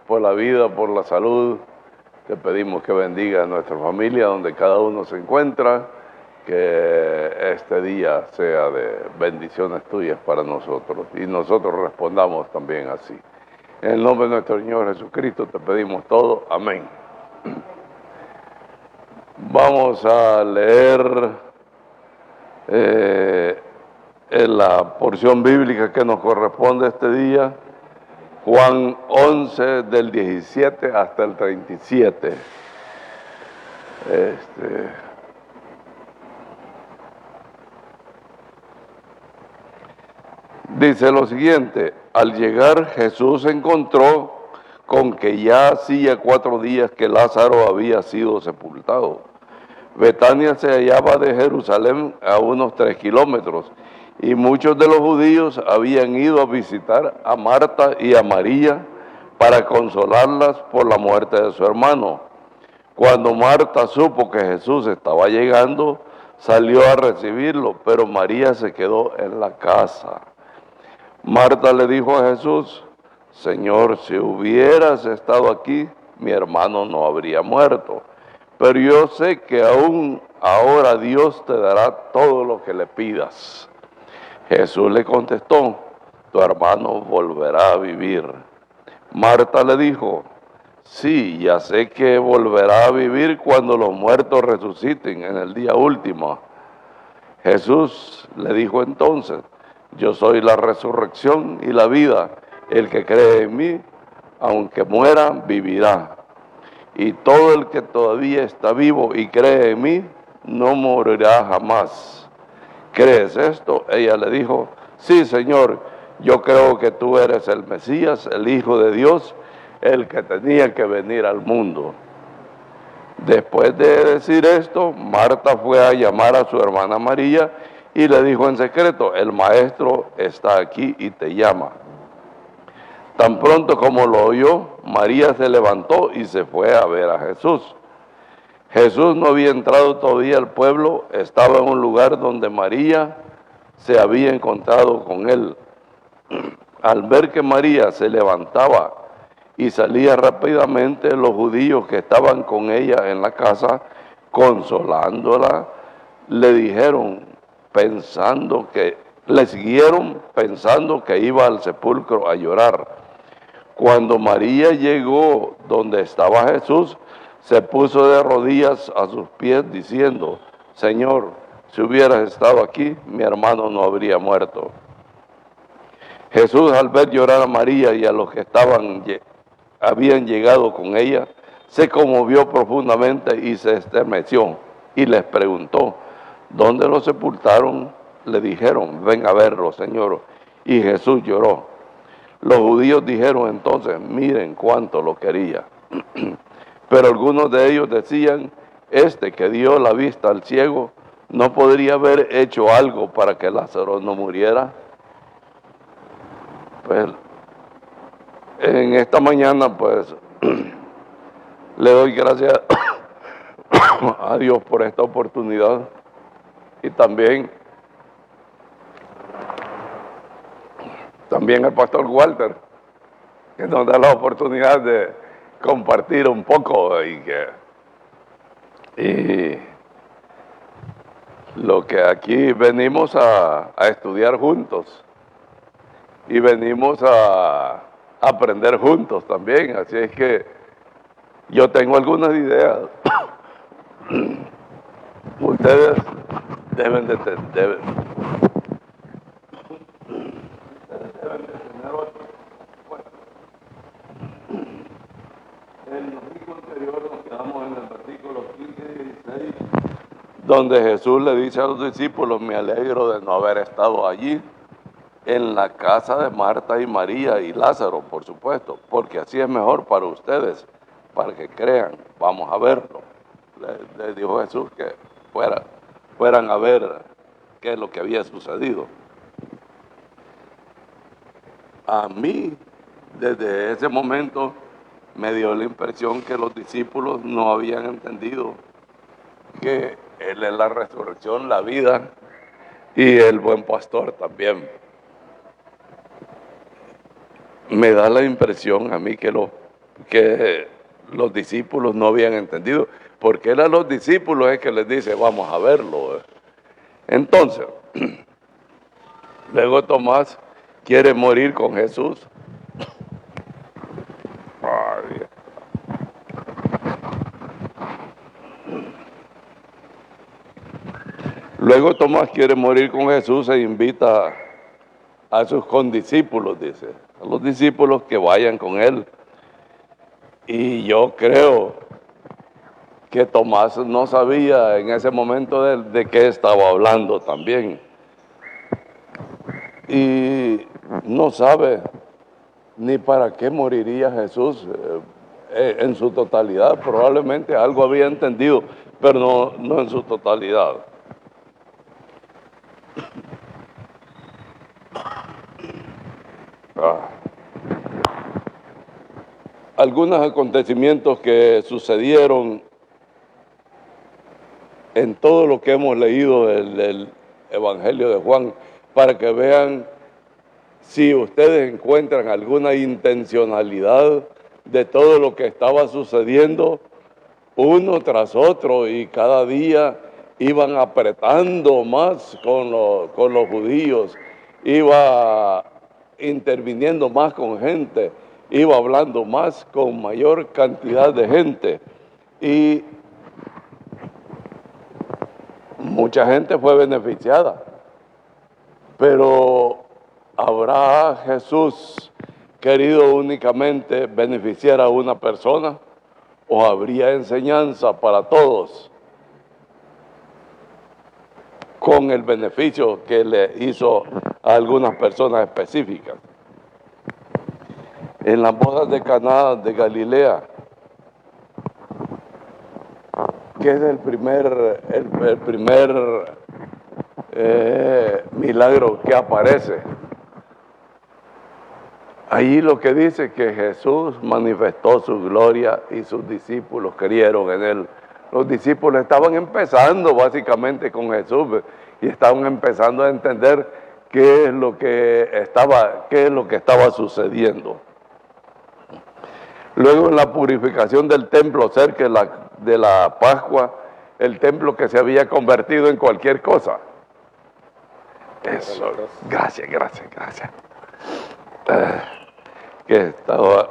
por la vida, por la salud. Te pedimos que bendiga a nuestra familia donde cada uno se encuentra, que este día sea de bendiciones tuyas para nosotros y nosotros respondamos también así. En el nombre de nuestro Señor Jesucristo te pedimos todo. Amén. Vamos a leer en la porción bíblica que nos corresponde este día, Juan 11 del 17 hasta el 37. Dice lo siguiente: al llegar Jesús se encontró con que ya hacía 4 días que Lázaro había sido sepultado. Betania se hallaba de Jerusalén a unos 3 kilómetros, y muchos de los judíos habían ido a visitar a Marta y a María para consolarlas por la muerte de su hermano. Cuando Marta supo que Jesús estaba llegando, salió a recibirlo, pero María se quedó en la casa. Marta le dijo a Jesús: Señor, si hubieras estado aquí, mi hermano no habría muerto. Pero yo sé que aún ahora Dios te dará todo lo que le pidas. Jesús le contestó: tu hermano volverá a vivir. Marta le dijo: sí, ya sé que volverá a vivir cuando los muertos resuciten en el día último. Jesús le dijo entonces: yo soy la resurrección y la vida. El que cree en mí, aunque muera, vivirá. Y todo el que todavía está vivo y cree en mí, no morirá jamás. ¿Crees esto? Ella le dijo: sí, Señor, yo creo que tú eres el Mesías, el Hijo de Dios, el que tenía que venir al mundo. Después de decir esto, Marta fue a llamar a su hermana María y le dijo en secreto: el maestro está aquí y te llama. Tan pronto como lo oyó, María se levantó y se fue a ver a Jesús. Jesús no había entrado todavía al pueblo, estaba en un lugar donde María se había encontrado con él. Al ver que María se levantaba y salía rápidamente, los judíos que estaban con ella en la casa, consolándola, le siguieron pensando que iba al sepulcro a llorar. Cuando María llegó donde estaba Jesús, se puso de rodillas a sus pies diciendo: Señor, si hubieras estado aquí, mi hermano no habría muerto. Jesús, al ver llorar a María y a los que habían llegado con ella, se conmovió profundamente y se estremeció y les preguntó: ¿dónde lo sepultaron? Le dijeron: ven a verlo, Señor. Y Jesús lloró. Los judíos dijeron entonces: miren cuánto lo quería. Pero algunos de ellos decían: este que dio la vista al ciego, ¿no podría haber hecho algo para que Lázaro no muriera? Pues en esta mañana pues le doy gracias a Dios por esta oportunidad, y también al pastor Walter, que nos da la oportunidad de compartir un poco y lo que aquí venimos a estudiar juntos y venimos a aprender juntos también. Así es que yo tengo algunas ideas. Ustedes deben de tener otro. Bueno, en el versículo anterior nos quedamos en el versículo 15 y 16, donde Jesús le dice a los discípulos: me alegro de no haber estado allí, en la casa de Marta y María y Lázaro, por supuesto, porque así es mejor para ustedes, para que crean. Vamos a verlo. Le dijo Jesús que fueran a ver qué es lo que había sucedido. A mí, desde ese momento, me dio la impresión que los discípulos no habían entendido que Él es la resurrección, la vida y el buen pastor también. Me da la impresión a mí que los que los discípulos no habían entendido, porque eran los discípulos es que les dice, vamos a verlo. Entonces, luego Tomás quiere morir con Jesús. Ay. Luego Tomás quiere morir con Jesús e invita a sus condiscípulos, dice, a los discípulos que vayan con él. Y yo creo que Tomás no sabía en ese momento de qué estaba hablando también. Y no sabe ni para qué moriría Jesús en su totalidad. Probablemente algo había entendido, pero no en su totalidad. Algunos acontecimientos que sucedieron en todo lo que hemos leído del Evangelio de Juan, para que vean si ustedes encuentran alguna intencionalidad de todo lo que estaba sucediendo uno tras otro, y cada día iban apretando más con los judíos, iba interviniendo más con gente, iba hablando más con mayor cantidad de gente, y mucha gente fue beneficiada. Pero ¿habrá Jesús querido únicamente beneficiar a una persona, o habría enseñanza para todos con el beneficio que le hizo a algunas personas específicas? En las bodas de Caná de Galilea, que es el primer milagro que aparece. Ahí lo que dice que Jesús manifestó su gloria y sus discípulos creyeron en él. Los discípulos estaban empezando básicamente con Jesús y estaban empezando a entender qué es lo que estaba sucediendo. Luego, en la purificación del templo cerca de la Pascua, el templo que se había convertido en cualquier cosa. Eso, gracias. Que estaba,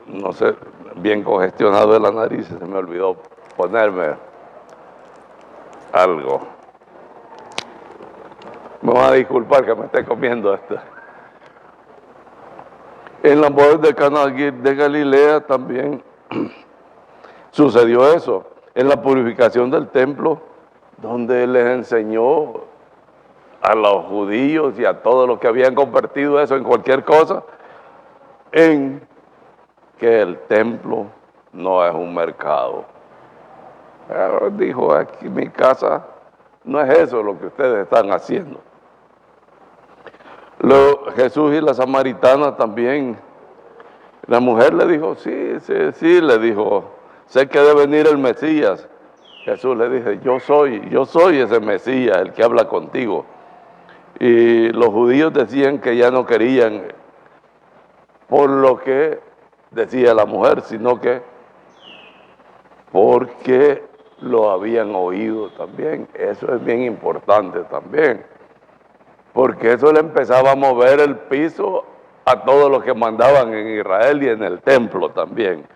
no sé, bien congestionado de la nariz, se me olvidó ponerme algo. Me van a disculpar que me esté comiendo esto. En las bodas de Caná de Galilea también sucedió eso, en la purificación del templo, donde les enseñó a los judíos y a todos los que habían convertido eso en cualquier cosa, en que el templo no es un mercado. Pero dijo, aquí mi casa no es eso lo que ustedes están haciendo. Luego, Jesús y la samaritana también, la mujer le dijo, sí, le dijo, sé que debe venir el Mesías. Jesús le dice, yo soy ese Mesías, el que habla contigo. Y los judíos decían que ya no querían por lo que decía la mujer, sino que porque lo habían oído también. Eso es bien importante también, porque eso le empezaba a mover el piso a todos los que mandaban en Israel y en el templo también.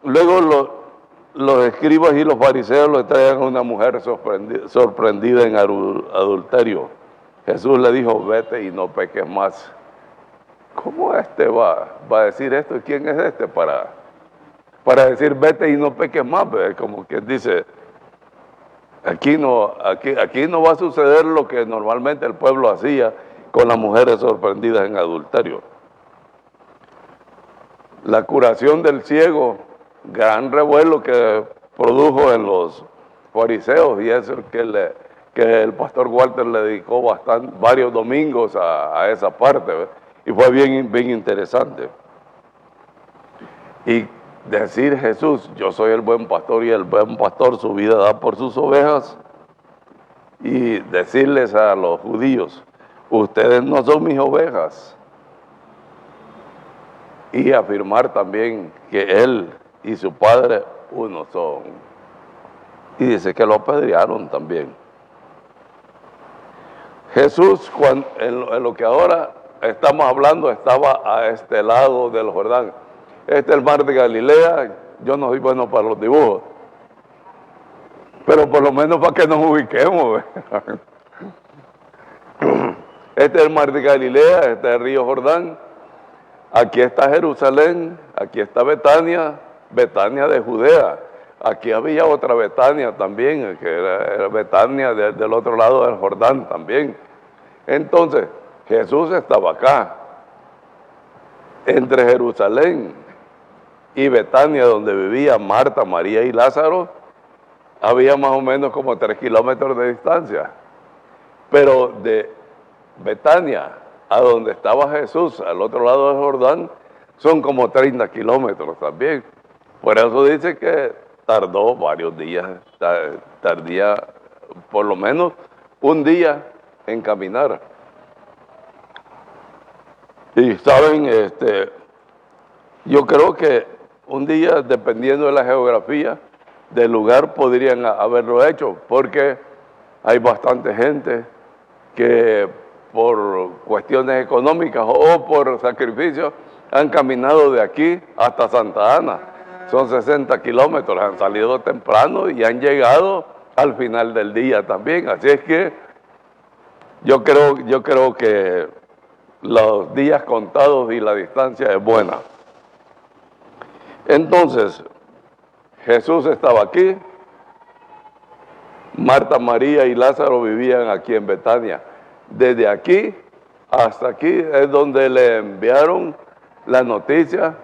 Luego los escribas y los fariseos le traían a una mujer sorprendida en adulterio. Jesús le dijo, vete y no peques más. ¿Cómo va a decir esto? ¿Y quién es este para decir vete y no peques más? Como quien dice, aquí no va a suceder lo que normalmente el pueblo hacía con las mujeres sorprendidas en adulterio. La curación del ciego, gran revuelo que produjo en los fariseos, y es el que el pastor Walter le dedicó varios domingos a esa parte, y fue bien interesante. Y decir Jesús, yo soy el buen pastor y el buen pastor su vida da por sus ovejas, y decirles a los judíos, ustedes no son mis ovejas, y afirmar también que él y su padre uno son. Y dice que lo apedrearon también. Jesús, en lo que ahora estamos hablando, estaba a este lado del Jordán. Este es el mar de Galilea. Yo no soy bueno para los dibujos, pero por lo menos para que nos ubiquemos. Este es el mar de Galilea, este es el río Jordán. Aquí está Jerusalén, aquí está Betania, Betania de Judea. Aquí había otra Betania también, que era Betania del otro lado del Jordán también. Entonces, Jesús estaba acá, entre Jerusalén y Betania, donde vivían Marta, María y Lázaro, había más o menos como 3 kilómetros de distancia. Pero de Betania a donde estaba Jesús, al otro lado del Jordán, son como 30 kilómetros también. Por eso dice que tardó varios días, tardía por lo menos un día en caminar. Y saben, yo creo que un día, dependiendo de la geografía del lugar, podrían haberlo hecho, porque hay bastante gente que por cuestiones económicas o por sacrificios han caminado de aquí hasta Santa Ana. Son 60 kilómetros, han salido temprano y han llegado al final del día también. Así es que yo creo que los días contados y la distancia es buena. Entonces, Jesús estaba aquí, Marta, María y Lázaro vivían aquí en Betania. Desde aquí hasta aquí es donde le enviaron la noticia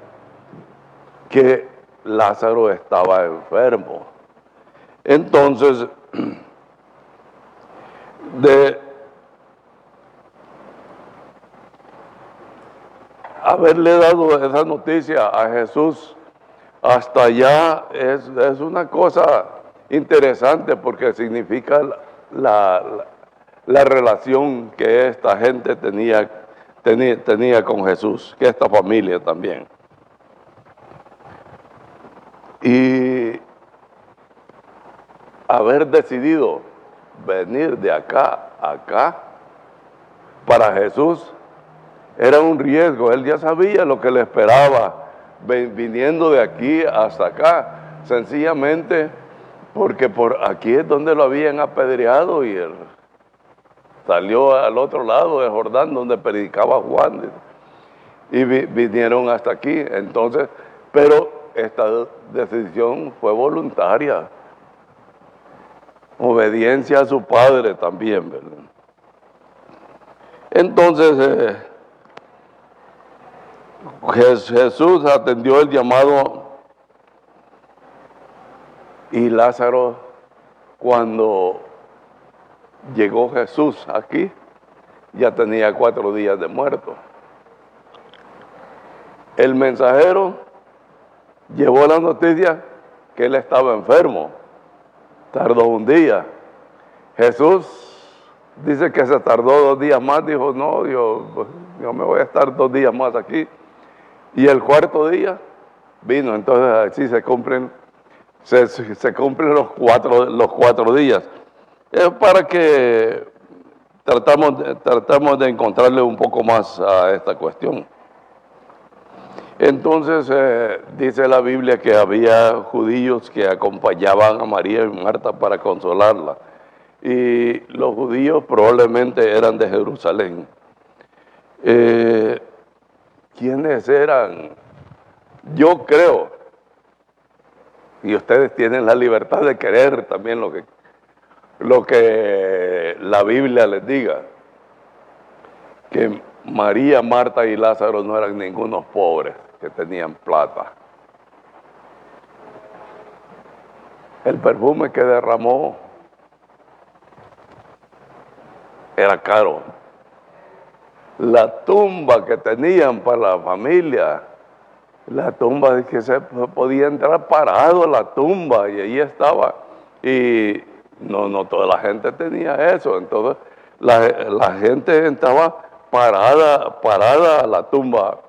que Lázaro estaba enfermo. Entonces, de haberle dado esa noticia a Jesús hasta allá es una cosa interesante, porque significa la relación que esta gente tenía con Jesús, que esta familia también. Y haber decidido venir de acá a acá para Jesús era un riesgo. Él ya sabía lo que le esperaba viniendo de aquí hasta acá, sencillamente porque por aquí es donde lo habían apedreado y él salió al otro lado de Jordán, donde predicaba Juan, y vinieron hasta aquí. Entonces, pero esta decisión fue voluntaria, obediencia a su padre también, ¿verdad? Entonces, Jesús atendió el llamado, y Lázaro, cuando llegó Jesús aquí, ya tenía 4 días de muerto. El mensajero llevó la noticia que él estaba enfermo. Tardó un día. Jesús dice que se tardó 2 días más. Dijo, no, yo me voy a estar 2 días más aquí. Y el 4.º día vino. Entonces así se cumplen los 4 días. Es para que tratamos de encontrarle un poco más a esta cuestión. Entonces, dice la Biblia que había judíos que acompañaban a María y Marta para consolarla. Y los judíos probablemente eran de Jerusalén. ¿Quiénes eran? Yo creo, y ustedes tienen la libertad de creer también lo que la Biblia les diga, que María, Marta y Lázaro no eran ningunos pobres que tenían plata. El perfume que derramó era caro. La tumba que tenían para la familia, la tumba de que se podía entrar parado a la tumba, y ahí estaba. Y no toda la gente tenía eso. Entonces la gente estaba parada a la tumba.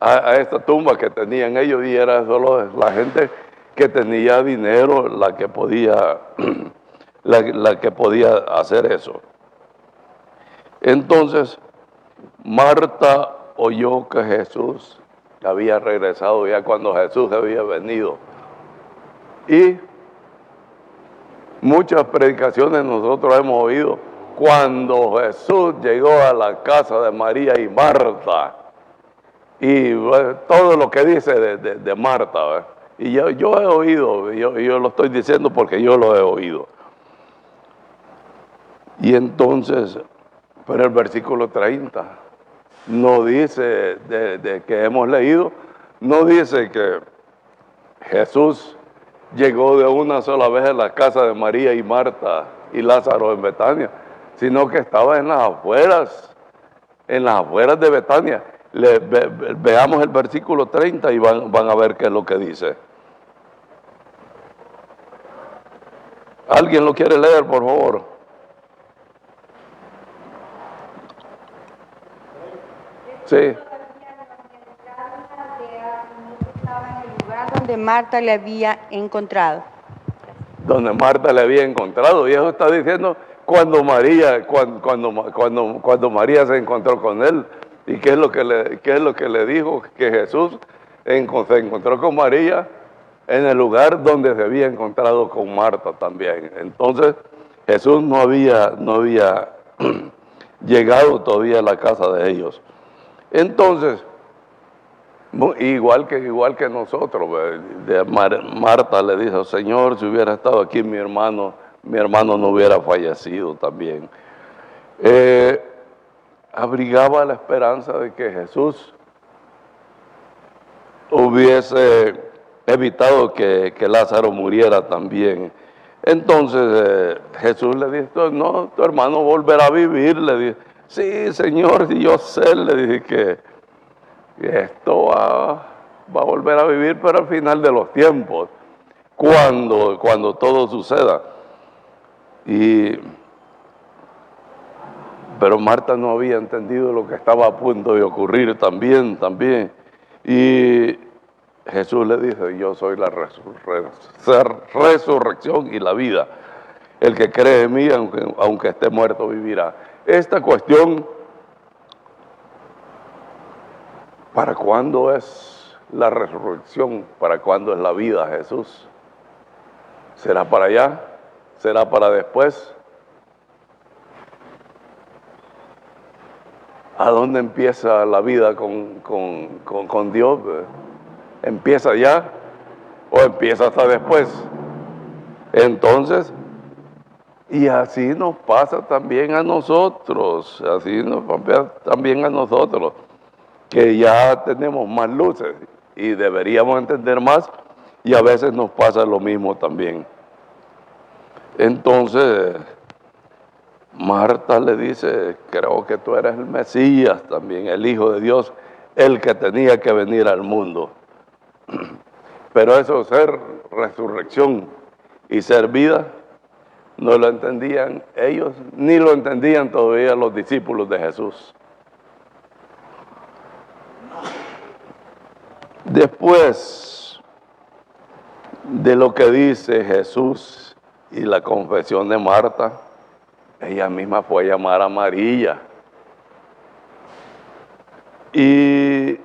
a esta tumba que tenían ellos, y era solo la gente que tenía dinero la que podía, la que podía hacer eso. Entonces, Marta oyó que Jesús había regresado ya cuando Jesús había venido. Y muchas predicaciones nosotros hemos oído cuando Jesús llegó a la casa de María y Marta. Y todo lo que dice de Marta, ¿verdad? Y yo he oído, yo lo estoy diciendo porque yo lo he oído. Y entonces, pero el versículo 30 no dice, de que hemos leído, no dice que Jesús llegó de una sola vez a la casa de María y Marta y Lázaro en Betania, sino que estaba en las afueras de Betania. Veamos el versículo 30 y van a ver qué es lo que dice. ¿Alguien lo quiere leer, por favor? Sí. Donde Marta le había encontrado. Donde Marta le había encontrado. Y eso está diciendo cuando María se encontró con él. ¿Y qué es lo que le dijo? Que Jesús se encontró con María en el lugar donde se había encontrado con Marta también. Entonces Jesús no había llegado todavía a la casa de ellos. Entonces, igual que nosotros, Marta le dijo: Señor, si hubiera estado aquí mi hermano no hubiera fallecido también. Abrigaba la esperanza de que Jesús hubiese evitado que Lázaro muriera también. Entonces Jesús le dijo: no, tu hermano volverá a vivir. Le dije: sí, Señor, yo sé, le dije que esto va a volver a vivir, pero al final de los tiempos, cuando todo suceda. Pero Marta no había entendido lo que estaba a punto de ocurrir también. Y Jesús le dice: yo soy la resurrección y la vida. El que cree en mí, aunque esté muerto, vivirá. Esta cuestión, ¿para cuándo es la resurrección? ¿Para cuándo es la vida, Jesús? ¿Será para allá? ¿Será para después? ¿A dónde empieza la vida con Dios? ¿Empieza ya o empieza hasta después? Entonces, y así nos pasa también a nosotros, que ya tenemos más luces y deberíamos entender más, y a veces nos pasa lo mismo también. Entonces, Marta le dice: creo que tú eres el Mesías también, el Hijo de Dios, el que tenía que venir al mundo. Pero eso, ser resurrección y ser vida, no lo entendían ellos, ni lo entendían todavía los discípulos de Jesús. Después de lo que dice Jesús y la confesión de Marta, ella misma fue a llamar a María y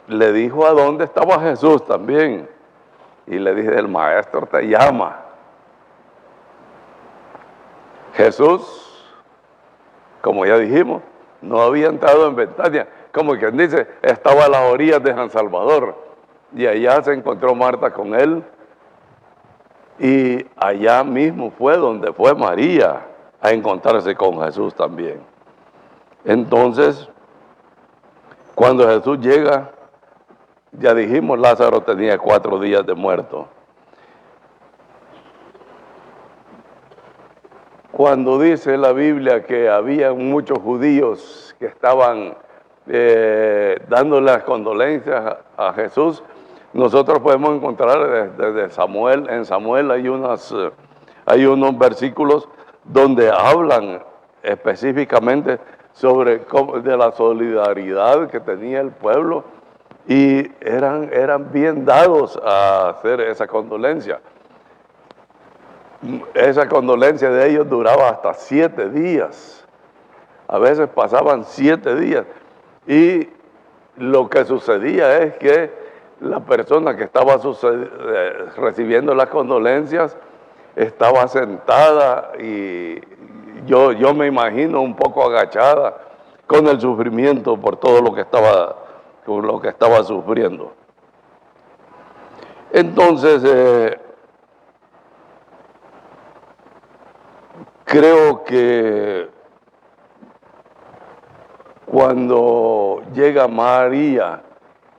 le dijo a dónde estaba Jesús también. Y le dice: el maestro te llama. Jesús, como ya dijimos, no había entrado en Betania. Como quien dice, estaba a las orillas de San Salvador. Y allá se encontró Marta con él. Y allá mismo fue donde fue María a encontrarse con Jesús también. Entonces, cuando Jesús llega, ya dijimos, Lázaro tenía 4 días de muerto. Cuando dice la Biblia que había muchos judíos que estaban dándole las condolencias a Jesús, nosotros podemos encontrar desde Samuel. En Samuel hay unos versículos donde hablan específicamente de la solidaridad que tenía el pueblo y eran bien dados a hacer esa condolencia. Esa condolencia de ellos duraba hasta 7 días. A veces pasaban 7 días. Y lo que sucedía es que la persona que estaba recibiendo las condolencias estaba sentada y yo me imagino un poco agachada con el sufrimiento por todo lo que estaba sufriendo. Entonces, creo que cuando llega María,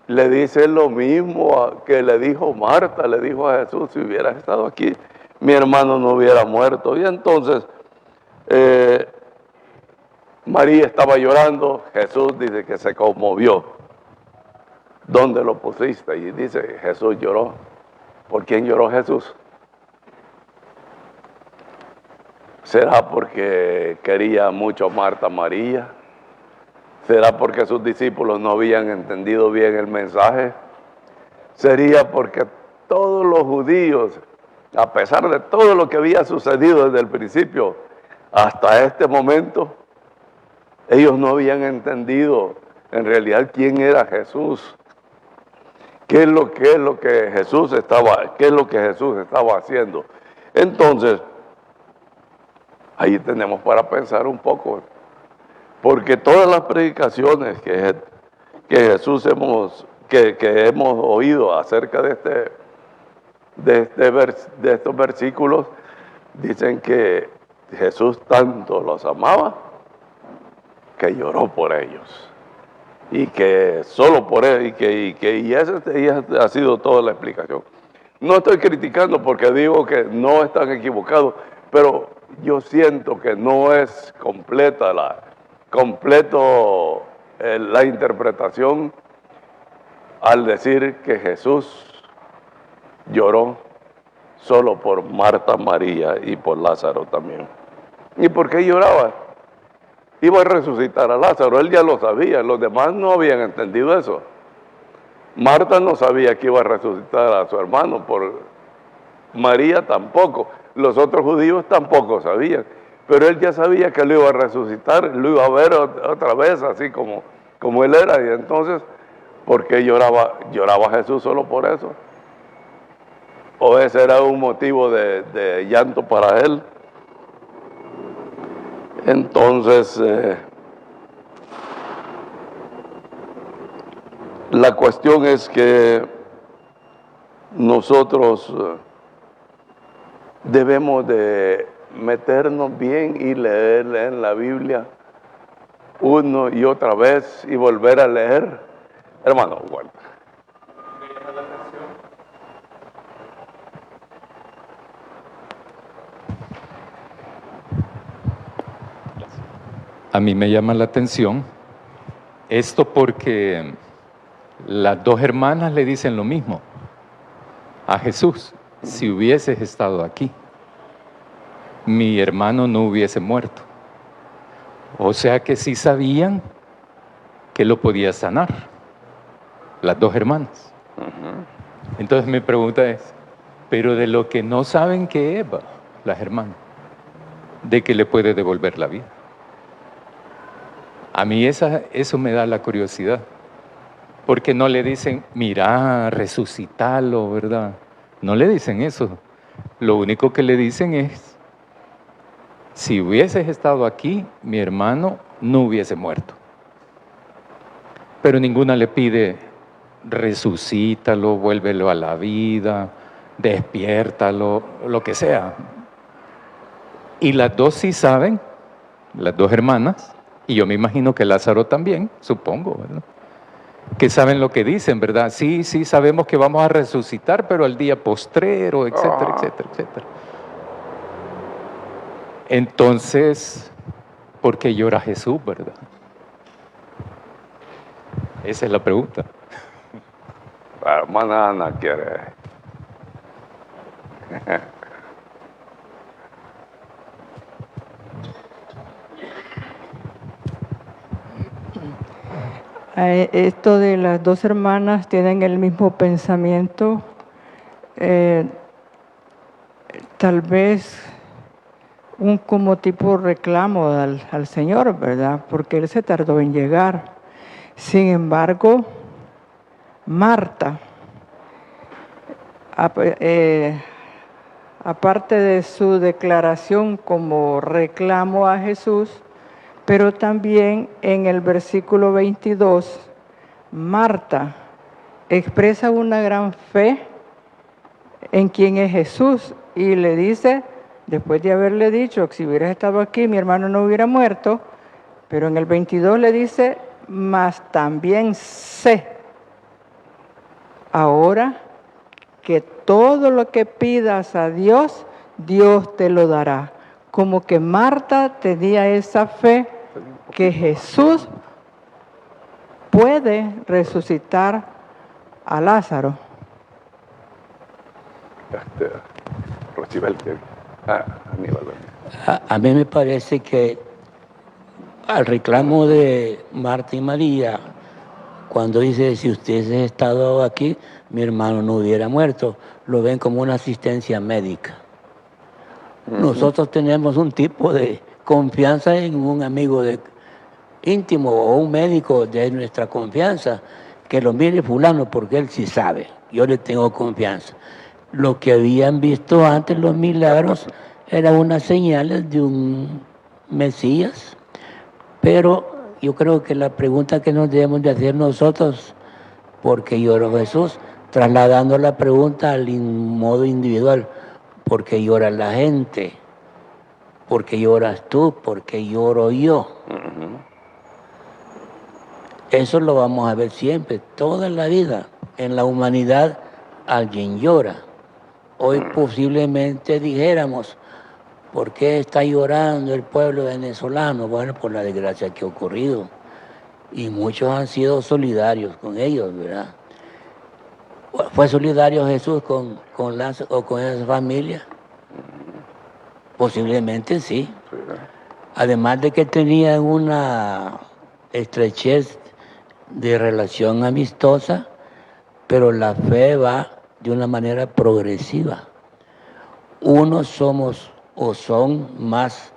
le dice lo mismo que le dijo Marta, le dijo a Jesús: si hubieras estado aquí, mi hermano no hubiera muerto. Y entonces María estaba llorando, Jesús dice que se conmovió. ¿Dónde lo pusiste? Y dice, Jesús lloró. ¿Por quién lloró Jesús? ¿Será porque quería mucho a Marta María? ¿Será porque sus discípulos no habían entendido bien el mensaje? ¿Sería porque todos los judíos, a pesar de todo lo que había sucedido desde el principio hasta este momento, ellos no habían entendido en realidad quién era Jesús? ¿Qué es lo que Jesús estaba haciendo? Entonces, ahí tenemos para pensar un poco. Porque todas las predicaciones que hemos oído acerca de estos versículos, dicen que Jesús tanto los amaba que lloró por ellos. Y que solo por él, y esa ha sido toda la explicación. No estoy criticando porque digo que no están equivocados, pero yo siento que no es completa la interpretación al decir que Jesús lloró solo por Marta, María y por Lázaro también. ¿Y por qué lloraba? Iba a resucitar a Lázaro, él ya lo sabía, los demás no habían entendido eso. Marta no sabía que iba a resucitar a su hermano, María tampoco, los otros judíos tampoco sabían. Pero él ya sabía que lo iba a resucitar, lo iba a ver otra vez, así como él era. Y entonces, ¿por qué lloraba Jesús solo por eso? ¿O ese era un motivo de llanto para él? Entonces, la cuestión es que nosotros debemos de meternos bien y leer en la Biblia uno y otra vez y volver a leer. Hermano, bueno. A mí me llama la atención esto porque las dos hermanas le dicen lo mismo a Jesús: si hubieses estado aquí, mi hermano no hubiese muerto. O sea que sí sabían que lo podía sanar, las dos hermanas. Entonces mi pregunta es, pero de lo que no saben que Eva, las hermanas, de que le puede devolver la vida. A mí eso me da la curiosidad, porque no le dicen, mira, resucitalo, ¿verdad? No le dicen eso. Lo único que le dicen es, si hubieses estado aquí, mi hermano no hubiese muerto. Pero ninguna le pide, resucítalo, vuélvelo a la vida, despiértalo, lo que sea. Y las dos sí saben, las dos hermanas, y yo me imagino que Lázaro también, supongo, ¿verdad?, que saben lo que dicen, ¿verdad? Sí, sabemos que vamos a resucitar, pero al día postrero, etcétera, etcétera, etcétera. Entonces, ¿por qué llora Jesús, verdad? Esa es la pregunta. La hermana Ana quiere. Esto de las dos hermanas tienen el mismo pensamiento, tal vez un como tipo reclamo al Señor, ¿verdad? Porque Él se tardó en llegar. Sin embargo, Marta, aparte de su declaración como reclamo a Jesús, pero también en el versículo 22, Marta expresa una gran fe en quién es Jesús y le dice, después de haberle dicho que si hubieras estado aquí mi hermano no hubiera muerto, pero en el 22 le dice, mas también sé ahora que todo lo que pidas a Dios, Dios te lo dará. Como que Marta tenía esa fe que Jesús puede resucitar a Lázaro. A mí me parece que al reclamo de Marta y María, cuando dice, si ustedes han estado aquí, mi hermano no hubiera muerto, lo ven como una asistencia médica. Nosotros tenemos un tipo de confianza en un amigo íntimo o un médico de nuestra confianza, que lo mire fulano porque él sí sabe, yo le tengo confianza. Lo que habían visto antes los milagros eran unas señales de un Mesías, pero yo creo que la pregunta que nos debemos de hacer nosotros, ¿por qué lloró Jesús? Trasladando la pregunta al modo individual, ¿por qué llora la gente? ¿Por qué lloras tú? ¿Por qué lloro yo? Eso lo vamos a ver siempre, toda la vida. En la humanidad alguien llora. Hoy posiblemente dijéramos, ¿por qué está llorando el pueblo venezolano? Bueno, por la desgracia que ha ocurrido. Y muchos han sido solidarios con ellos, ¿verdad? ¿Fue solidario Jesús con Lázaro o con esa familia? Posiblemente sí. Además de que tenían una estrechez de relación amistosa, pero la fe va de una manera progresiva. Unos somos o son más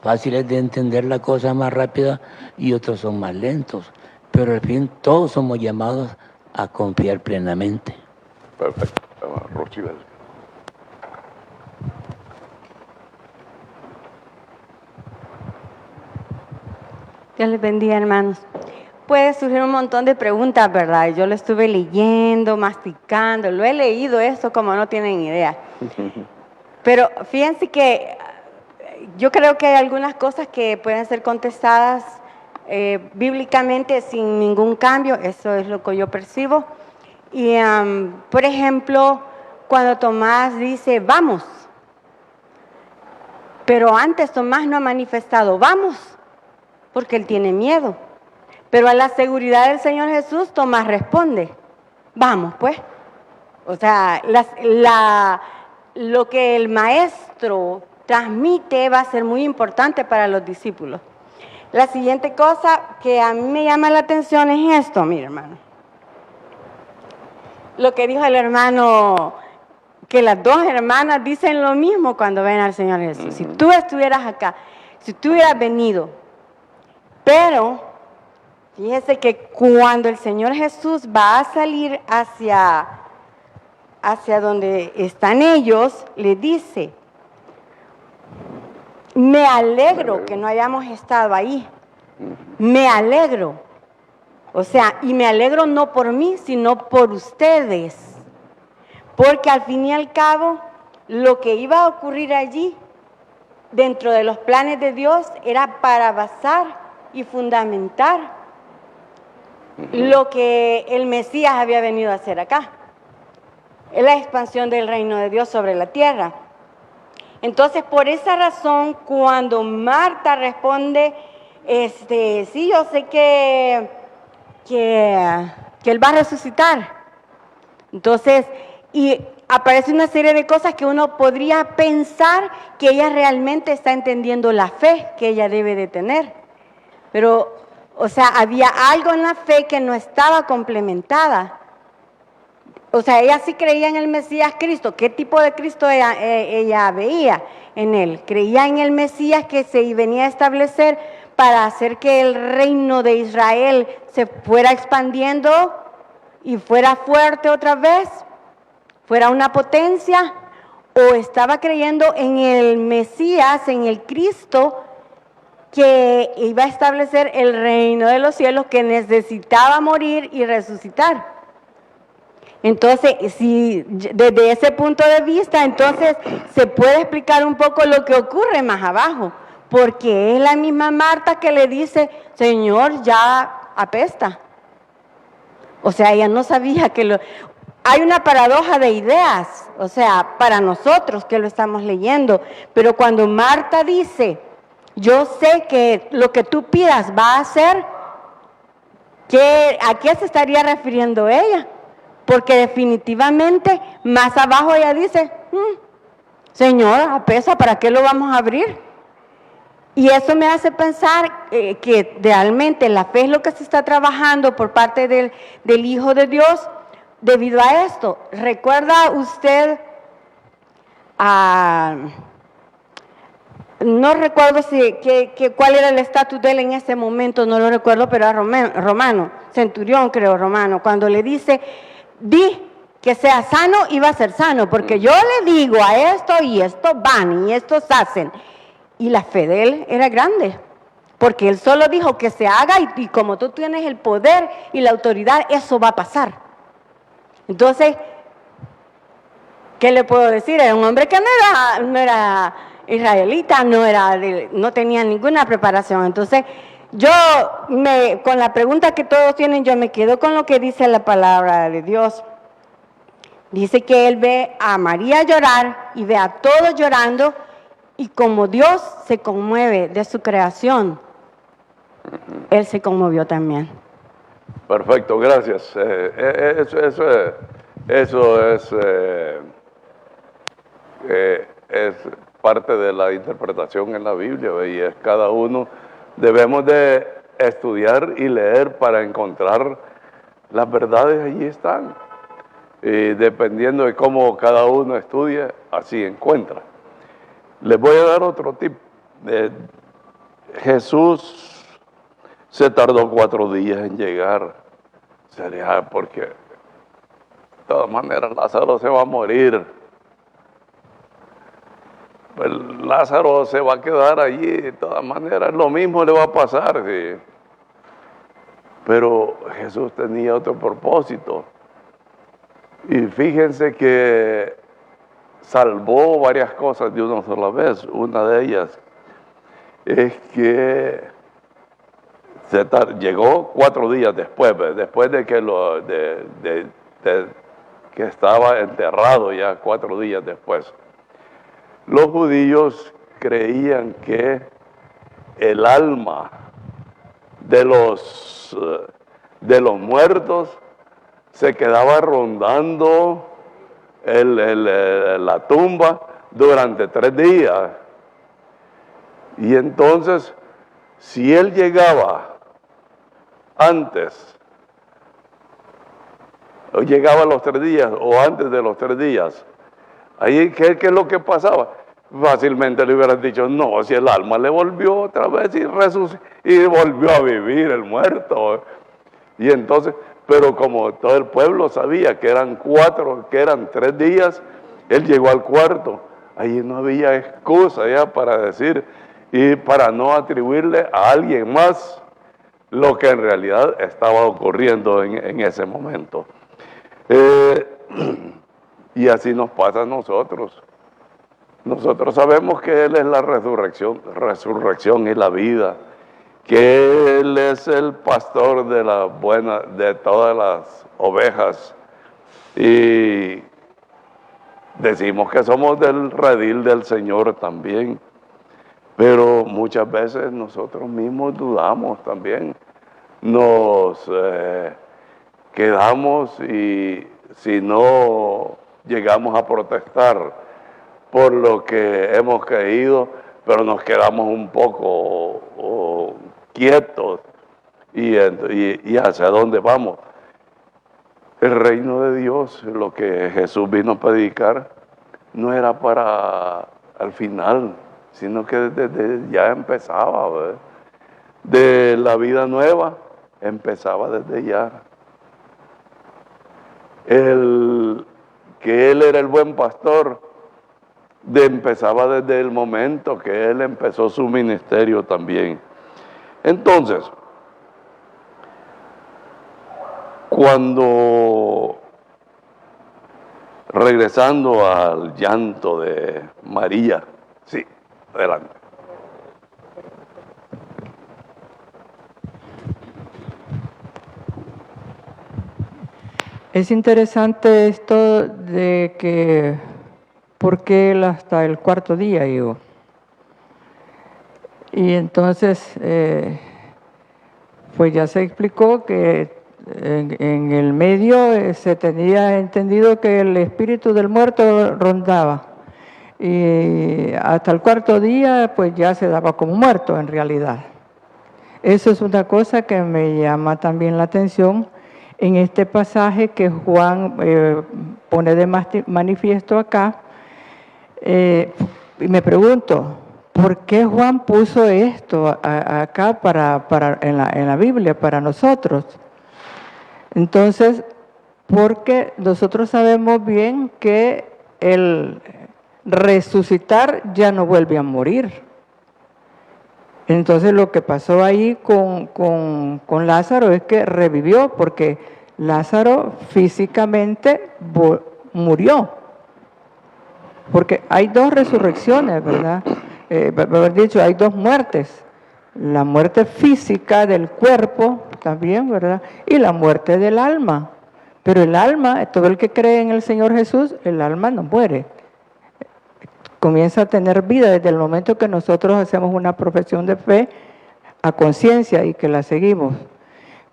fáciles de entender la cosa más rápida y otros son más lentos, pero al fin todos somos llamados a confiar plenamente. Perfecto. Rosibel. Dios les bendiga, hermanos. Puede surgir un montón de preguntas, ¿verdad? Yo lo estuve leyendo, masticando, lo he leído esto como no tienen idea. Pero fíjense que yo creo que hay algunas cosas que pueden ser contestadas bíblicamente sin ningún cambio, eso es lo que yo percibo. Y, por ejemplo, cuando Tomás dice, vamos, pero antes Tomás no ha manifestado, vamos, porque él tiene miedo. Pero a la seguridad del Señor Jesús, Tomás responde, vamos pues. O sea, lo que el maestro transmite va a ser muy importante para los discípulos. La siguiente cosa que a mí me llama la atención es esto, mire hermano. Lo que dijo el hermano, que las dos hermanas dicen lo mismo cuando ven al Señor Jesús. Si tú estuvieras acá, si tú hubieras venido, pero fíjese que cuando el Señor Jesús va a salir hacia donde están ellos, le dice, me alegro que no hayamos estado ahí, me alegro. O sea, y me alegro no por mí, sino por ustedes. Porque al fin y al cabo, lo que iba a ocurrir allí, dentro de los planes de Dios, era para basar y fundamentar lo que el Mesías había venido a hacer acá. Es la expansión del reino de Dios sobre la tierra. Entonces, por esa razón, cuando Marta responde, sí, yo sé que Él va a resucitar. Entonces, y aparece una serie de cosas que uno podría pensar que ella realmente está entendiendo la fe que ella debe de tener. Pero O sea, había algo en la fe que no estaba complementada. O sea, ella sí creía en el Mesías Cristo. ¿Qué tipo de Cristo ella veía en él? Creía en el Mesías que se venía a establecer para hacer que el reino de Israel se fuera expandiendo y fuera fuerte otra vez, fuera una potencia, o estaba creyendo en el Mesías, en el Cristo, que iba a establecer el reino de los cielos, que necesitaba morir y resucitar. Entonces, si desde ese punto de vista, entonces se puede explicar un poco lo que ocurre más abajo, porque es la misma Marta que le dice, Señor, ya apesta. O sea, ella no sabía que hay una paradoja de ideas, o sea, para nosotros que lo estamos leyendo, pero cuando Marta dice, yo sé que lo que tú pidas va a hacer, ¿a qué se estaría refiriendo ella? Porque definitivamente más abajo ella dice, Señor, apesa, ¿para qué lo vamos a abrir? Y eso me hace pensar que realmente la fe es lo que se está trabajando por parte del Hijo de Dios debido a esto. ¿Recuerda usted no recuerdo cuál era el estatus de él en ese momento, no lo recuerdo, pero era romano, centurión creo romano, cuando le dice, di que sea sano y va a ser sano, porque yo le digo a esto y estos van y estos hacen. Y la fe de él era grande, porque él solo dijo que se haga y como tú tienes el poder y la autoridad, eso va a pasar. Entonces, ¿qué le puedo decir? Era un hombre que no era israelita, no tenía ninguna preparación. Entonces, con la pregunta que todos tienen, yo me quedo con lo que dice la palabra de Dios. Dice que él ve a María llorar y ve a todos llorando, y como Dios se conmueve de su creación, él se conmovió también. Perfecto, gracias. Eso es parte de la interpretación en la Biblia, y es cada uno, debemos de estudiar y leer para encontrar las verdades, allí están. Y dependiendo de cómo cada uno estudia, así encuentra. Les voy a dar otro tip. Jesús se tardó 4 días en llegar. Sería porque de todas maneras Lázaro se va a morir. Pues Lázaro se va a quedar allí, de todas maneras lo mismo le va a pasar. Sí. Pero Jesús tenía otro propósito. Y fíjense que salvó varias cosas de una sola vez. Una de ellas es que llegó 4 días después de que que estaba enterrado ya 4 días después. Los judíos creían que el alma de los muertos se quedaba rondando la tumba durante 3 días. Y entonces, si él llegaba antes, o llegaba a los 3 días, o antes de los 3 días, ahí, ¿qué es lo que pasaba? Fácilmente le hubieran dicho, no, si el alma le volvió otra vez y volvió a vivir el muerto. Y entonces, pero como todo el pueblo sabía que eran 3 días, él llegó al cuarto. Ahí no había excusa ya para decir y para no atribuirle a alguien más lo que en realidad estaba ocurriendo en ese momento. Y así nos pasa a nosotros. Nosotros sabemos que Él es la resurrección y la vida, que Él es el pastor de todas las ovejas, y decimos que somos del redil del Señor también, pero muchas veces nosotros mismos dudamos también, nos quedamos y si no llegamos a protestar por lo que hemos creído, pero nos quedamos un poco quietos y hacia dónde vamos. El reino de Dios, lo que Jesús vino a predicar, no era para al final, sino que desde ya empezaba, ¿verdad? De la vida nueva, empezaba desde ya. Que Él era el buen pastor, empezaba desde el momento que Él empezó su ministerio también. Entonces, regresando al llanto de María, sí, adelante. Es interesante esto de que, ¿por qué él hasta el cuarto día llegó? Y entonces, pues ya se explicó que en el medio se tenía entendido que el espíritu del muerto rondaba. Y hasta el cuarto día, pues ya se daba como muerto en realidad. Eso es una cosa que me llama también la atención en este pasaje que Juan pone de manifiesto acá. Y me pregunto, ¿por qué Juan puso esto acá en la Biblia para nosotros? Entonces, porque nosotros sabemos bien que el resucitar ya no vuelve a morir. Entonces lo que pasó ahí con Lázaro es que revivió, porque Lázaro físicamente murió. Porque hay dos resurrecciones, ¿verdad? Haber dicho, hay dos muertes. La muerte física del cuerpo también, ¿verdad? Y la muerte del alma. Pero el alma, todo el que cree en el Señor Jesús, el alma no muere. Comienza a tener vida desde el momento que nosotros hacemos una profesión de fe a conciencia y que la seguimos.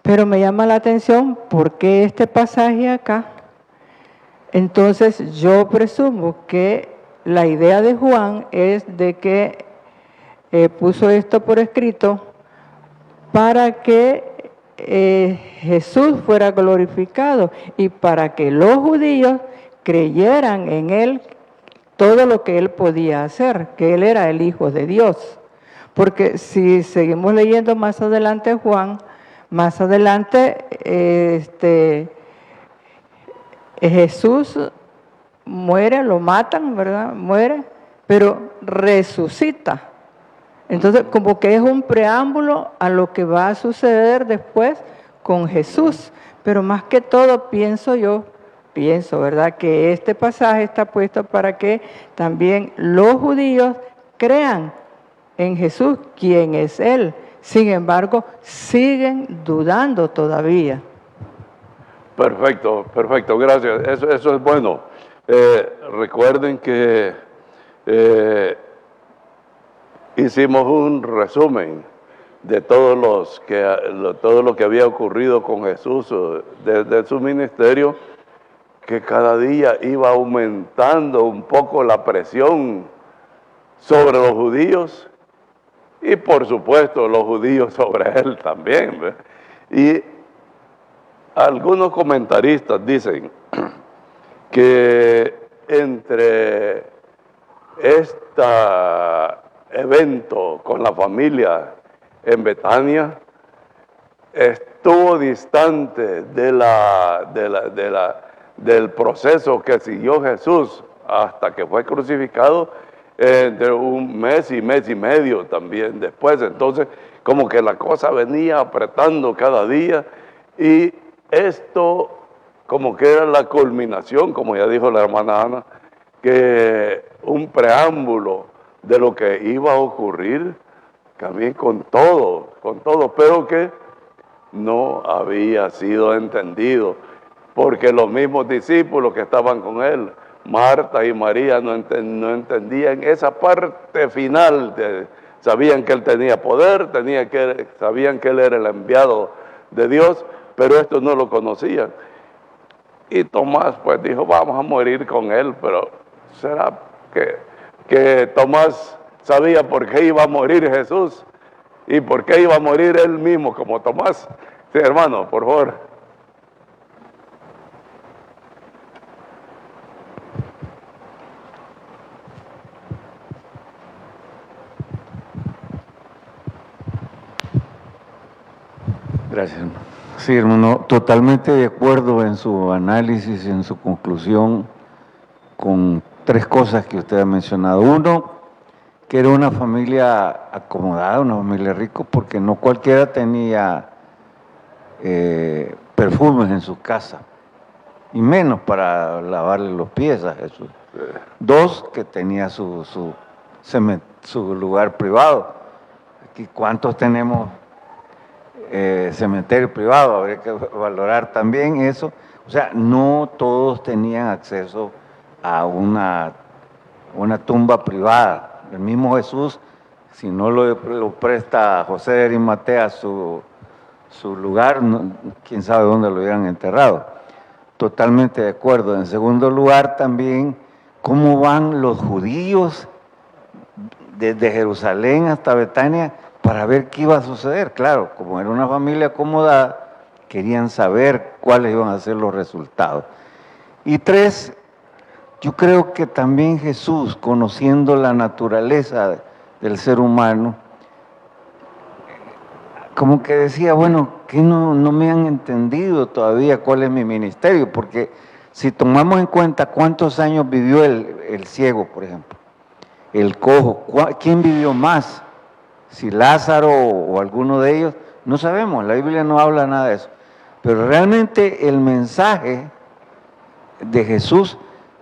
Pero me llama la atención, ¿por qué este pasaje acá? Entonces yo presumo que la idea de Juan es de que puso esto por escrito para que Jesús fuera glorificado y para que los judíos creyeran en Él todo lo que Él podía hacer, que Él era el Hijo de Dios. Porque si seguimos leyendo más adelante Juan, más adelante Jesús muere, lo matan, ¿verdad? Muere, pero resucita. Entonces, como que es un preámbulo a lo que va a suceder después con Jesús. Pero más que todo, pienso, ¿verdad?, que este pasaje está puesto para que también los judíos crean en Jesús, quién es Él. Sin embargo, siguen dudando todavía. Perfecto, gracias. Eso es bueno. Recuerden que hicimos un resumen de todo lo que había ocurrido con Jesús desde su ministerio, que cada día iba aumentando un poco la presión sobre los judíos y por supuesto los judíos sobre él también, ¿ve? Y algunos comentaristas dicen que entre este evento con la familia en Betania estuvo distante del proceso que siguió Jesús hasta que fue crucificado, entre un mes y medio también después. Entonces, como que la cosa venía apretando cada día, y esto como que era la culminación, como ya dijo la hermana Ana, que un preámbulo de lo que iba a ocurrir también con todo, pero que no había sido entendido, porque los mismos discípulos que estaban con él, Marta y María, no entendían esa parte final. Sabían que él tenía poder, sabían que él era el enviado de Dios, pero esto no lo conocían. Y Tomás pues dijo, vamos a morir con él, pero ¿será que Tomás sabía por qué iba a morir Jesús? ¿Y por qué iba a morir él mismo como Tomás? Sí, hermano, por favor. Gracias, hermano. Sí, hermano, totalmente de acuerdo en su análisis, en su conclusión, con tres cosas que usted ha mencionado. Uno, que era una familia acomodada, una familia rica, porque no cualquiera tenía perfumes en su casa, y menos para lavarle los pies a Jesús. Dos, que tenía su lugar privado. Aquí, ¿cuántos tenemos cementerio privado? Habría que valorar también eso. O sea, no todos tenían acceso a una tumba privada. El mismo Jesús, si no lo presta a José de Arimatea su lugar, quién sabe dónde lo hubieran enterrado. Totalmente de acuerdo. En segundo lugar, también, cómo van los judíos desde Jerusalén hasta Betania para ver qué iba a suceder. Claro, como era una familia acomodada, querían saber cuáles iban a ser los resultados. Y tres, yo creo que también Jesús, conociendo la naturaleza del ser humano, como que decía, bueno, que no me han entendido todavía cuál es mi ministerio, porque si tomamos en cuenta cuántos años vivió el ciego, por ejemplo, el cojo, ¿quién vivió más? Si Lázaro o alguno de ellos, no sabemos, la Biblia no habla nada de eso. Pero realmente el mensaje de Jesús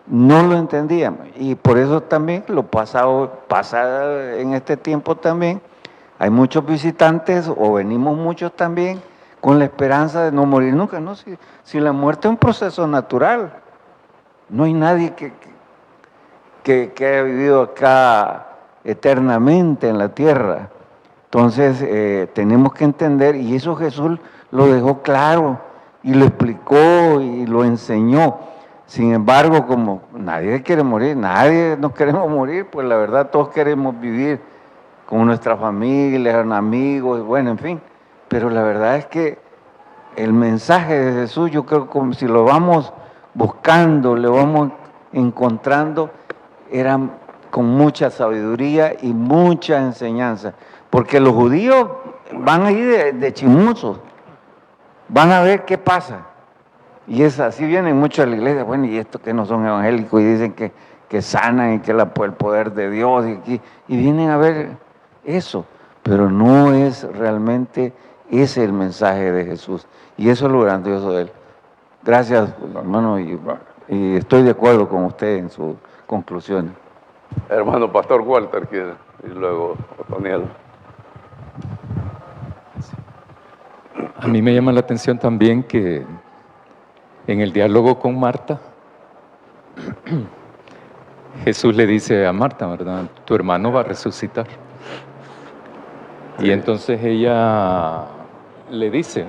no lo entendíamos, y por eso también pasa en este tiempo también. Hay muchos visitantes, o venimos muchos también, con la esperanza de no morir nunca, ¿no? Si la muerte es un proceso natural, no hay nadie que haya vivido acá eternamente en la tierra. Entonces, tenemos que entender, y eso Jesús lo dejó claro, y lo explicó, y lo enseñó. Sin embargo, como nadie quiere morir, nadie nos queremos morir, pues la verdad todos queremos vivir con nuestra familia, amigos, bueno, en fin. Pero la verdad es que el mensaje de Jesús, yo creo que si lo vamos buscando, lo vamos encontrando, era con mucha sabiduría y mucha enseñanza. Porque los judíos van ahí de chismosos, van a ver qué pasa. Y es así, vienen muchos a la iglesia, bueno, y estos que no son evangélicos y dicen que sanan y que el poder de Dios, y vienen a ver eso, pero no es realmente ese el mensaje de Jesús, y eso es lo grandioso de él. Gracias, hermano, y estoy de acuerdo con usted en sus conclusiones. Hermano Pastor Walter quiere, y luego Otoniel. A mí me llama la atención también que en el diálogo con Marta, Jesús le dice a Marta, ¿verdad? Tu hermano va a resucitar. Y entonces ella le dice,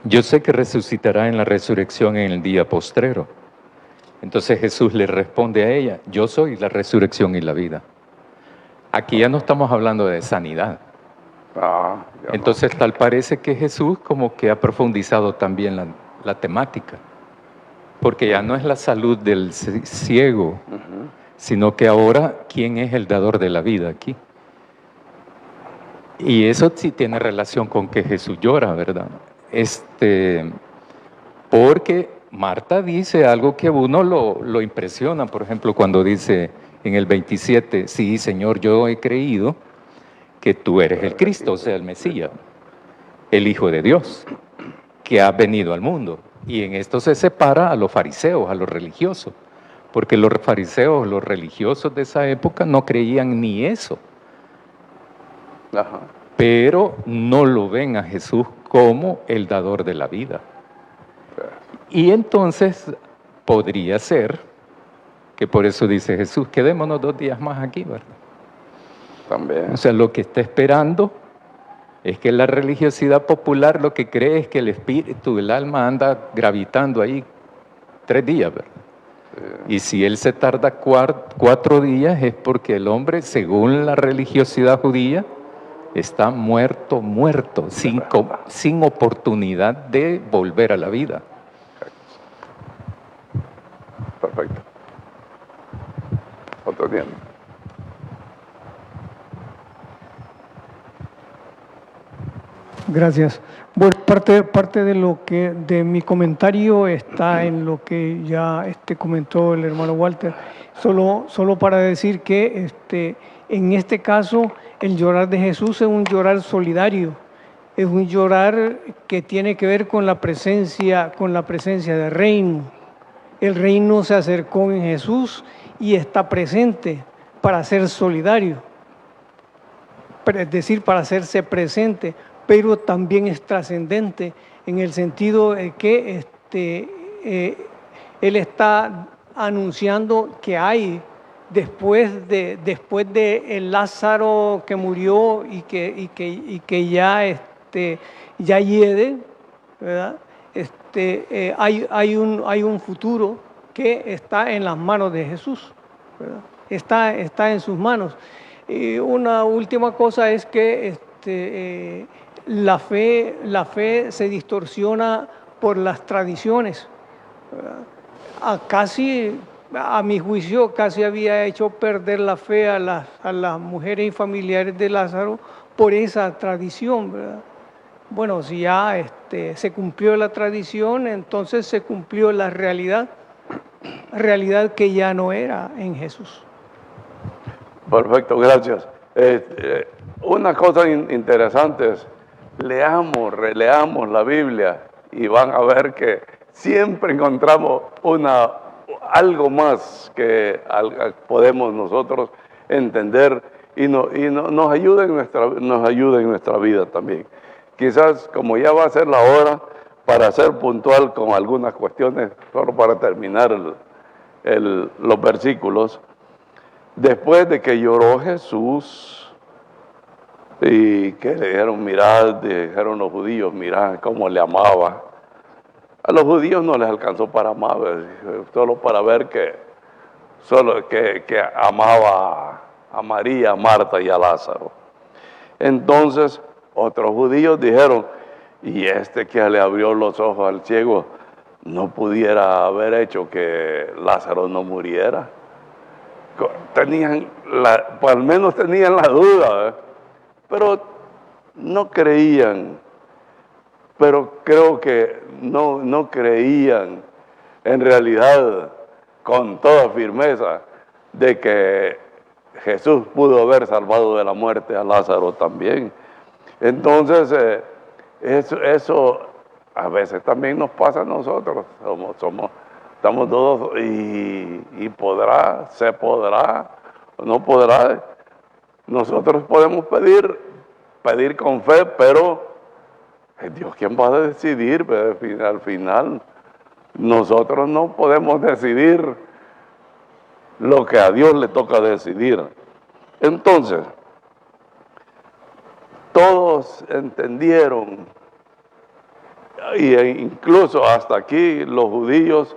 yo sé que resucitará en la resurrección en el día postrero. Entonces Jesús le responde a ella, yo soy la resurrección y la vida. Aquí ya no estamos hablando de sanidad. Entonces tal parece que Jesús como que ha profundizado también la temática, porque ya no es la salud del ciego, sino que ahora, ¿quién es el dador de la vida aquí? Y eso sí tiene relación con que Jesús llora, ¿verdad? Porque Marta dice algo que a uno lo impresiona, por ejemplo, cuando dice en el 27, sí, Señor, yo he creído que tú eres el Cristo, o sea, el Mesías, el Hijo de Dios, que ha venido al mundo. Y en esto se separa a los fariseos, a los religiosos, porque los fariseos, los religiosos de esa época no creían ni eso. Ajá. Pero no lo ven a Jesús como el dador de la vida. Y entonces podría ser que por eso dice Jesús, quedémonos 2 días más aquí, ¿verdad? También. O sea, lo que está esperando es que la religiosidad popular lo que cree es que el espíritu, el alma anda gravitando ahí 3 días, ¿verdad? Y si él se tarda 4 días es porque el hombre, según la religiosidad judía, está muerto, sin oportunidad de volver a la vida. Perfecto. Otoniel. Gracias. Bueno, parte de lo que de mi comentario está en lo que ya comentó el hermano Walter. Solo para decir que en este caso el llorar de Jesús es un llorar solidario, es un llorar que tiene que ver con la presencia del reino. El reino se acercó en Jesús y está presente para ser solidario, es decir, para hacerse presente, pero también es trascendente en el sentido de que Él está anunciando que hay, después de el Lázaro que murió y que ya hiede, ¿verdad? Hay un futuro que está en las manos de Jesús, ¿verdad? Está en sus manos. Y una última cosa es que la fe se distorsiona por las tradiciones. A mi juicio, casi había hecho perder la fe a las mujeres y familiares de Lázaro por esa tradición, ¿verdad? Bueno, si ya se cumplió la tradición, entonces se cumplió la realidad que ya no era en Jesús. Perfecto, gracias. Una cosa interesante es, releamos la Biblia y van a ver que siempre encontramos algo más que podemos nosotros entender y nos ayuda en nuestra vida también. Quizás, como ya va a ser la hora, para ser puntual con algunas cuestiones, solo para terminar los versículos. Después de que lloró Jesús y que le dijeron los judíos, mirad cómo le amaba. A los judíos no les alcanzó para amar, solo para ver que amaba a María, a Marta y a Lázaro. Entonces, otros judíos dijeron, y que le abrió los ojos al ciego, no pudiera haber hecho que Lázaro no muriera. Pues al menos tenían la duda, pero no creían. Pero creo que no creían en realidad con toda firmeza de que Jesús pudo haber salvado de la muerte a Lázaro también. Entonces, eso a veces también nos pasa a nosotros. Estamos todos y se podrá, o no podrá. Nosotros podemos pedir con fe, pero es Dios quien va a decidir. Al final, nosotros no podemos decidir lo que a Dios le toca decidir. Entonces, todos entendieron, e incluso hasta aquí los judíos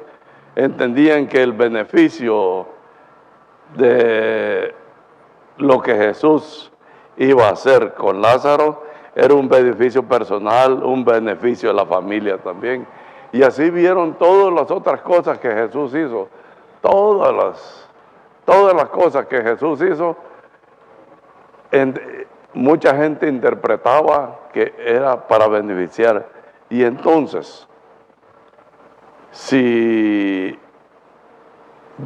entendían que el beneficio de lo que Jesús iba a hacer con Lázaro era un beneficio personal, un beneficio de la familia también. Y así vieron todas las otras cosas que Jesús hizo. Todas las cosas que Jesús hizo, mucha gente interpretaba que era para beneficiar. Y entonces, si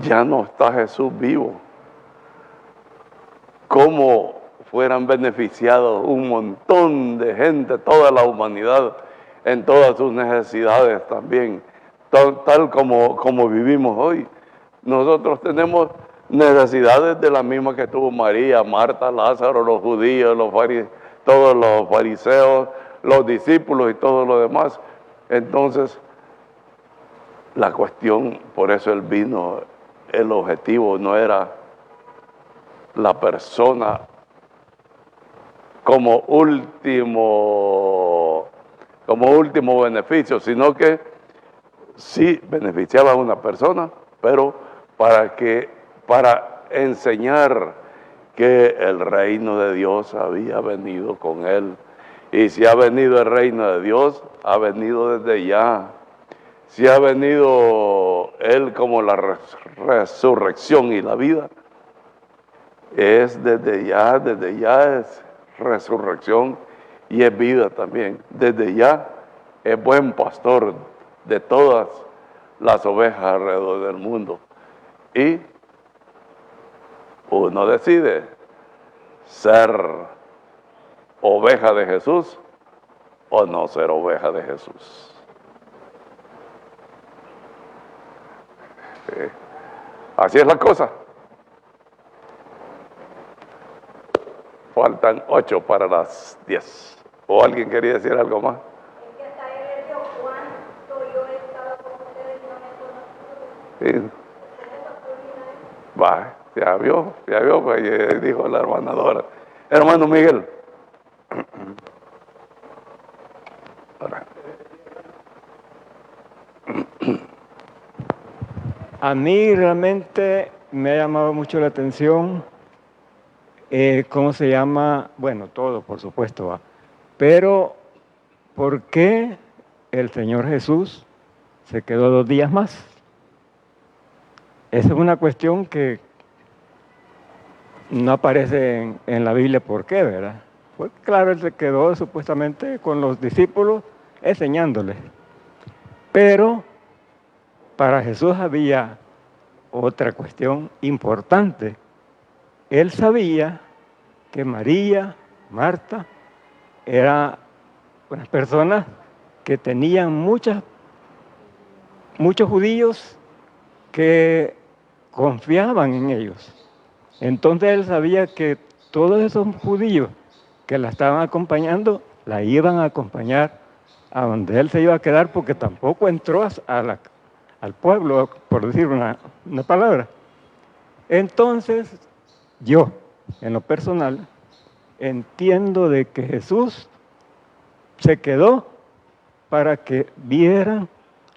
ya no está Jesús vivo, ¿cómo fueran beneficiados un montón de gente, toda la humanidad, en todas sus necesidades también, tal como vivimos hoy? Nosotros tenemos necesidades de las mismas que tuvo María, Marta, Lázaro, los judíos, todos los fariseos, los discípulos y todo lo demás. Entonces, la cuestión, por eso Él vino, el objetivo no era la persona como último beneficio, sino que sí beneficiaba a una persona, pero para enseñar que el reino de Dios había venido con él. Y si ha venido el reino de Dios, ha venido desde ya. Si ha venido él como la resurrección y la vida, es desde ya es resurrección y es vida también. Desde ya es buen pastor de todas las ovejas alrededor del mundo. Y uno decide ser oveja de Jesús o no ser oveja de Jesús. Sí. Así es la cosa. Faltan 8 para las 10. ¿O alguien quería decir algo más? Sí. Va, ya vio, pues, dijo la hermana Dora. Hermano Miguel. Ahora. A mí realmente me ha llamado mucho la atención cómo se llama, bueno, todo por supuesto, va, pero ¿por qué el Señor Jesús se quedó 2 días más? Esa es una cuestión que no aparece en la Biblia, ¿por qué, verdad? Pues claro, él se quedó supuestamente con los discípulos enseñándoles, pero para Jesús había otra cuestión importante. Él sabía que María, Marta, eran unas personas que tenían muchos judíos que confiaban en ellos. Entonces él sabía que todos esos judíos que la estaban acompañando, la iban a acompañar a donde él se iba a quedar, porque tampoco entró al pueblo, por decir una palabra. Entonces, yo, en lo personal, entiendo de que Jesús se quedó para que vieran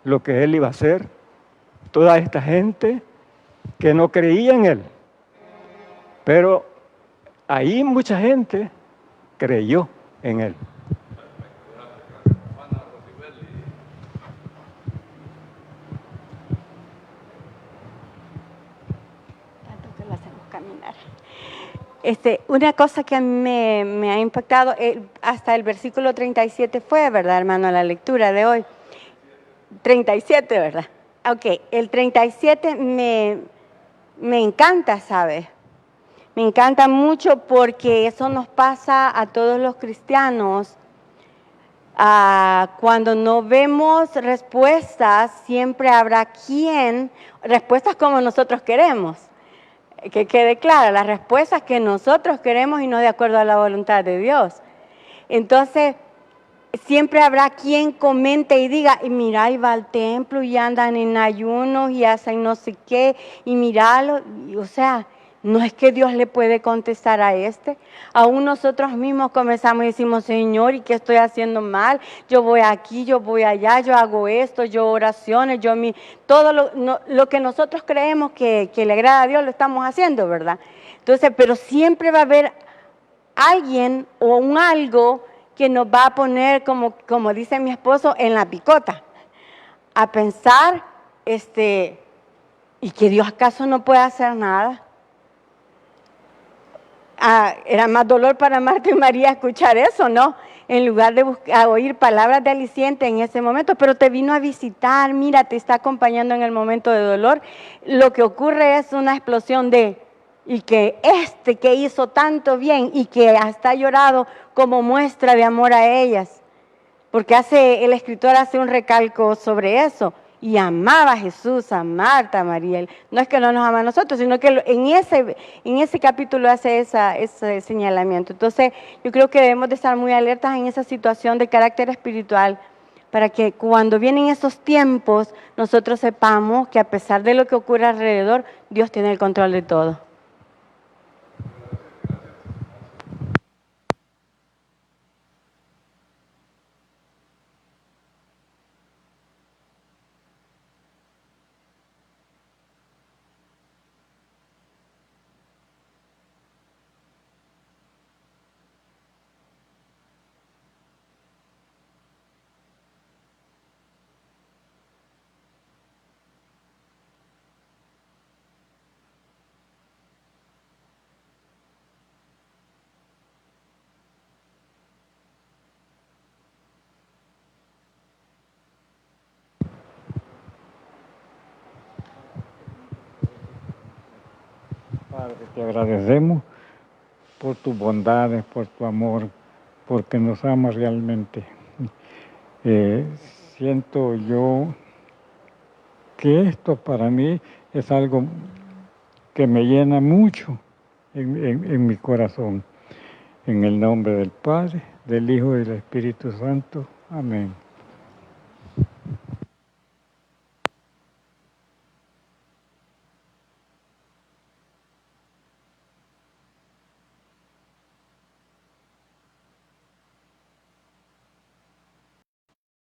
lo que él iba a hacer, toda esta gente que no creía en él. Pero ahí mucha gente creyó en él. Tanto que lo hacemos caminar. Una cosa que a mí me ha impactado, hasta el versículo 37 fue, ¿verdad, hermano? La lectura de hoy. 37, ¿verdad? Ok, el 37 me encanta, ¿sabes? Me encanta mucho porque eso nos pasa a todos los cristianos. Cuando no vemos respuestas, siempre habrá respuestas como nosotros queremos. Que quede claro, las respuestas que nosotros queremos y no de acuerdo a la voluntad de Dios. Entonces, siempre habrá quien comente y diga, y mira, y va al templo y andan en ayunos y hacen no sé qué, y míralo, o sea, no es que Dios le puede contestar a aún nosotros mismos comenzamos y decimos, Señor, ¿y qué estoy haciendo mal? Yo voy aquí, yo voy allá, yo hago esto, yo oraciones, todo lo que nosotros creemos que le agrada a Dios lo estamos haciendo, ¿verdad? Entonces, pero siempre va a haber alguien o un algo que nos va a poner, como dice mi esposo, en la picota, a pensar, ¿y que Dios acaso no puede hacer nada? Era más dolor para Marta y María escuchar eso, ¿no? En lugar de oír palabras de aliciente en ese momento, pero te vino a visitar, mira, te está acompañando en el momento de dolor. Lo que ocurre es una explosión y que que hizo tanto bien y que hasta ha llorado como muestra de amor a ellas, porque el escritor hace un recalco sobre eso, y amaba a Jesús, a Marta, a María. No es que no nos ama a nosotros, sino que en ese capítulo hace ese señalamiento. Entonces, yo creo que debemos de estar muy alertas en esa situación de carácter espiritual, para que cuando vienen esos tiempos, nosotros sepamos que a pesar de lo que ocurre alrededor, Dios tiene el control de todo. Padre, te agradecemos por tus bondades, por tu amor, porque nos amas realmente. Siento yo que esto para mí es algo que me llena mucho en mi corazón. En el nombre del Padre, del Hijo y del Espíritu Santo. Amén.